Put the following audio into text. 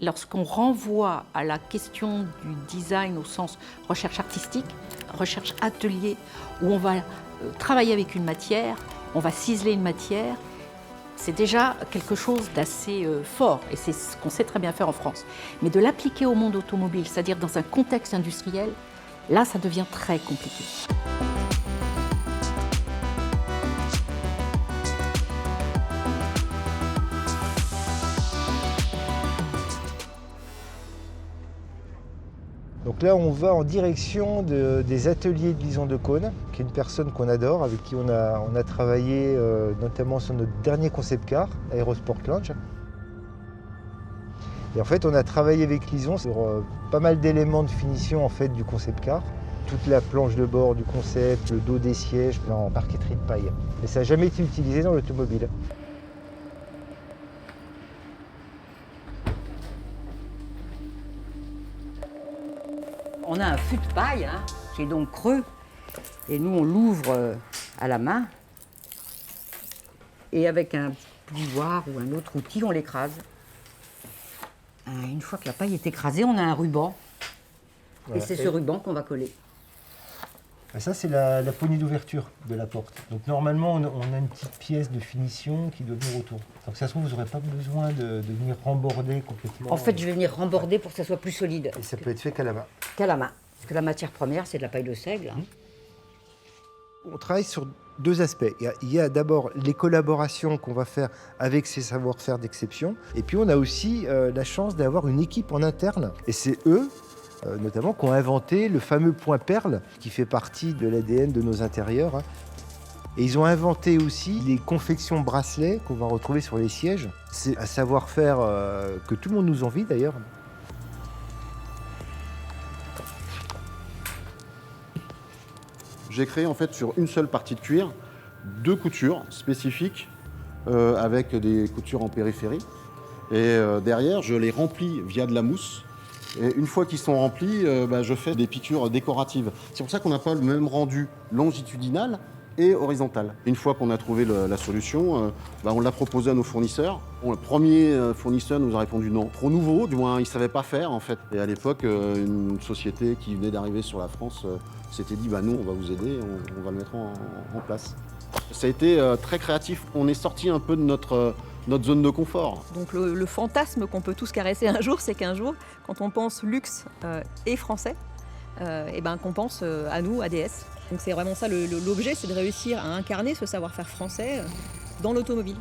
Lorsqu'on renvoie à la question du design au sens recherche artistique, recherche atelier, où on va travailler avec une matière, on va ciseler une matière, c'est déjà quelque chose d'assez fort, et c'est ce qu'on sait très bien faire en France. Mais de l'appliquer au monde automobile, c'est-à-dire dans un contexte industriel, là, ça devient très compliqué. Donc là, on va en direction des ateliers de Lison de Caunes, qui est une personne qu'on adore, avec qui on a travaillé notamment sur notre dernier concept car, Aerosport Lounge. Et en fait, on a travaillé avec Lison sur pas mal d'éléments de finition en fait, du concept car. Toute la planche de bord du concept, le dos des sièges, en parqueterie de paille. Mais ça n'a jamais été utilisé dans l'automobile. On a un fût de paille qui est donc creux et nous on l'ouvre à la main et avec un plioir ou un autre outil on l'écrase. Une fois que la paille est écrasée, on a un ruban et c'est ce ruban qu'on va coller. Ça, c'est la poignée d'ouverture de la porte. Donc normalement, on a une petite pièce de finition qui doit venir autour. Donc ça se trouve, vous n'aurez pas besoin de venir remborder complètement. En fait, je vais venir remborder pour que ça soit plus solide. Et ça peut être fait qu'à la main. Qu'à la main. Parce que la matière première, c'est de la paille de seigle. On travaille sur deux aspects. Il y a d'abord les collaborations qu'on va faire avec ces savoir-faire d'exception. Et puis on a aussi la chance d'avoir une équipe en interne. Et c'est eux, notamment, qui ont inventé le fameux point perle qui fait partie de l'ADN de nos intérieurs. Et ils ont inventé aussi les confections bracelets qu'on va retrouver sur les sièges. C'est un savoir-faire que tout le monde nous envie d'ailleurs. J'ai créé en fait sur une seule partie de cuir 2 coutures spécifiques avec des coutures en périphérie. Et derrière, je les remplis via de la mousse. Et une fois qu'ils sont remplis, je fais des piqûres décoratives. C'est pour ça qu'on n'a pas le même rendu longitudinal et horizontal. Une fois qu'on a trouvé la solution, on l'a proposé à nos fournisseurs. Bon, le premier fournisseur nous a répondu non. Trop nouveau, du moins il ne savait pas faire en fait. Et à l'époque, une société qui venait d'arriver sur la France s'était dit nous on va vous aider, on va le mettre en place. Ça a été très créatif. On est sorti un peu de notre zone de confort. Donc le fantasme qu'on peut tous caresser un jour, c'est qu'un jour, quand on pense luxe et français, qu'on pense à nous, ADS. Donc c'est vraiment ça l'objet, c'est de réussir à incarner ce savoir-faire français dans l'automobile.